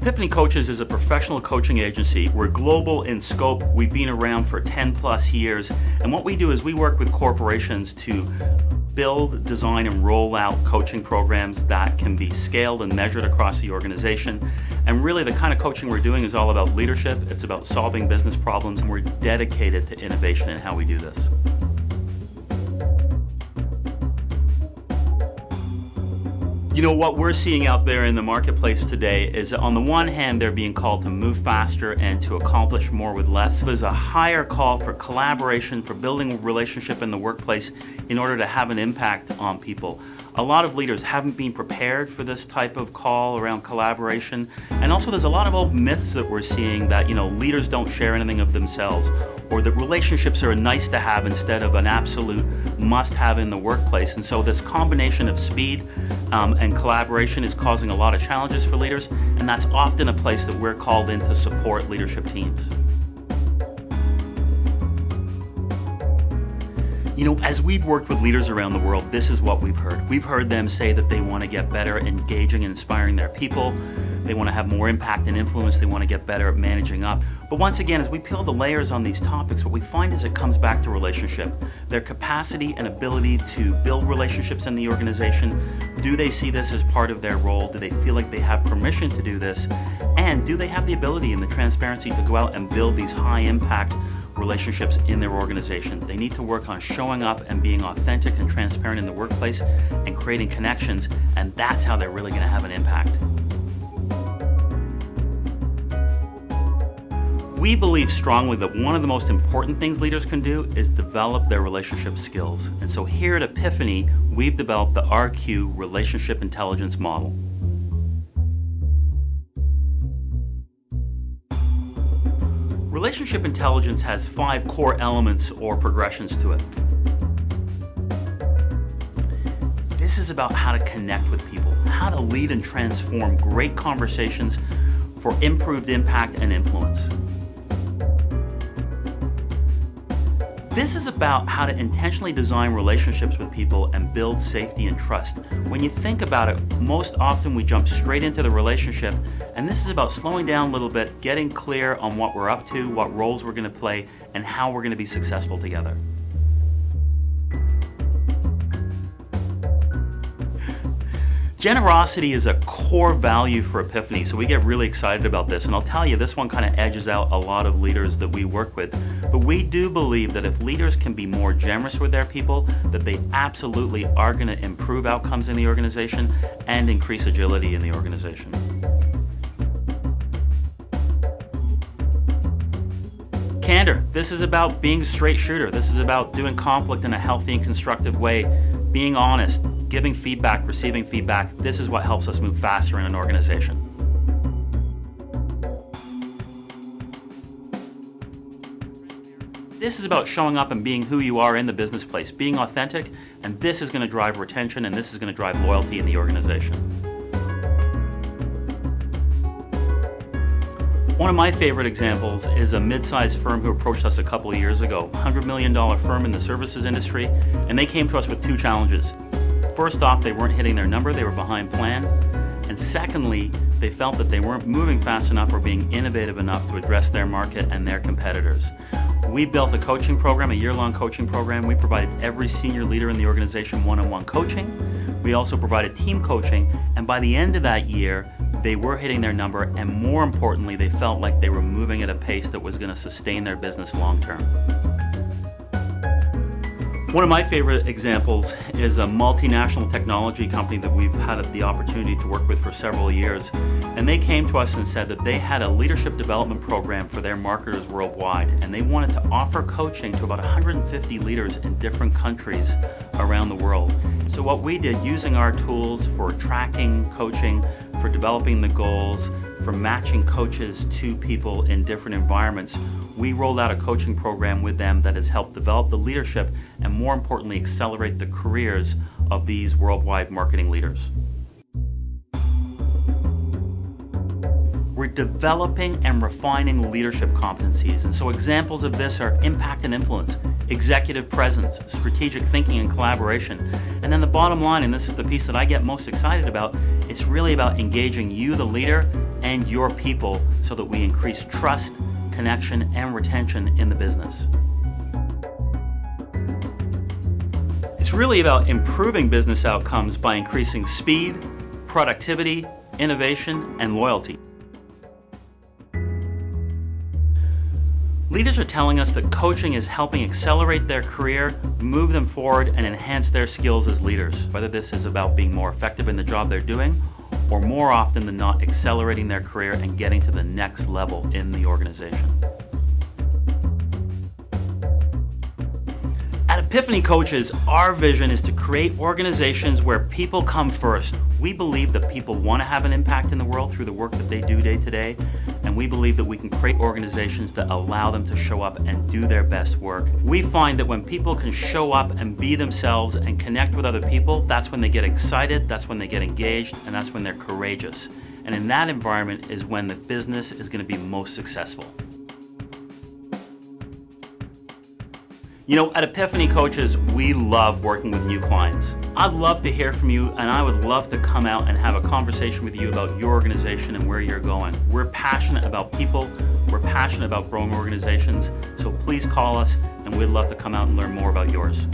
Epiphany Coaches is a professional coaching agency. We're global in scope. We've been around for 10 plus years. And what we do is we work with corporations to build, design, and roll out coaching programs that can be scaled and measured across the organization. And really the kind of coaching we're doing is all about leadership. It's about solving business problems, and we're dedicated to innovation in how we do this. You know, what we're seeing out there in the marketplace today is that on the one hand, they're being called to move faster and to accomplish more with less. There's a higher call for collaboration, for building a relationship in the workplace in order to have an impact on people. A lot of leaders haven't been prepared for this type of call around collaboration. And also there's a lot of old myths that we're seeing that, you know, leaders don't share anything of themselves, or that relationships are a nice to have instead of an absolute must have in the workplace. And so this combination of speed and collaboration is causing a lot of challenges for leaders, and that's often a place that we're called in to support leadership teams. You know, as we've worked with leaders around the world, this is what we've heard. We've heard them say that they want to get better at engaging and inspiring their people. They want to have more impact and influence. They want to get better at managing up. But once again, as we peel the layers on these topics, what we find is it comes back to relationship. Their capacity and ability to build relationships in the organization. Do they see this as part of their role? Do they feel like they have permission to do this? And do they have the ability and the transparency to go out and build these high impact relationships in their organization? They need to work on showing up and being authentic and transparent in the workplace and creating connections, and that's how they're really going to have an impact. We believe strongly that one of the most important things leaders can do is develop their relationship skills. And so here at Epiphany, we've developed the RQ Relationship Intelligence Model. Relationship intelligence has 5 core elements or progressions to it. This is about how to connect with people, how to lead and transform great conversations for improved impact and influence. This is about how to intentionally design relationships with people and build safety and trust. When you think about it, most often we jump straight into the relationship, and this is about slowing down a little bit, getting clear on what we're up to, what roles we're going to play, and how we're going to be successful together. Generosity is a core value for Epiphany, so we get really excited about this. And I'll tell you, this one kind of edges out a lot of leaders that we work with. But we do believe that if leaders can be more generous with their people, that they absolutely are going to improve outcomes in the organization and increase agility in the organization. Candor. This is about being a straight shooter. This is about doing conflict in a healthy and constructive way, being honest, giving feedback, receiving feedback. This is what helps us move faster in an organization. This is about showing up and being who you are in the business place, being authentic, and this is going to drive retention, and this is going to drive loyalty in the organization. One of my favorite examples is a mid-sized firm who approached us a couple of years ago, $100 million firm in the services industry, and they came to us with 2 challenges. First off, they weren't hitting their number, they were behind plan. And secondly, they felt that they weren't moving fast enough or being innovative enough to address their market and their competitors. We built a coaching program, a year-long coaching program. We provided every senior leader in the organization one-on-one coaching. We also provided team coaching, and by the end of that year, they were hitting their number, and more importantly, they felt like they were moving at a pace that was going to sustain their business long-term. One of my favorite examples is a multinational technology company that we've had the opportunity to work with for several years. And they came to us and said that they had a leadership development program for their marketers worldwide, and they wanted to offer coaching to about 150 leaders in different countries around the world. So what we did, using our tools for tracking coaching, for developing the goals, for matching coaches to people in different environments, we rolled out a coaching program with them that has helped develop the leadership and, more importantly, accelerate the careers of these worldwide marketing leaders. We're developing and refining leadership competencies, and so examples of this are impact and influence, executive presence, strategic thinking and collaboration. And then the bottom line, and this is the piece that I get most excited about, it's really about engaging you, the leader, and your people so that we increase trust, connection, and retention in the business. It's really about improving business outcomes by increasing speed, productivity, innovation, and loyalty. Leaders are telling us that coaching is helping accelerate their career, move them forward, and enhance their skills as leaders. Whether this is about being more effective in the job they're doing, or more often than not, accelerating their career and getting to the next level in the organization. At Epiphany Coaches, our vision is to create organizations where people come first. We believe that people want to have an impact in the world through the work that they do day to day, and we believe that we can create organizations that allow them to show up and do their best work. We find that when people can show up and be themselves and connect with other people, that's when they get excited, that's when they get engaged, and that's when they're courageous. And in that environment is when the business is going to be most successful. You know, at Epiphany Coaches, we love working with new clients. I'd love to hear from you, and I would love to come out and have a conversation with you about your organization and where you're going. We're passionate about people, we're passionate about growing organizations, so please call us, and we'd love to come out and learn more about yours.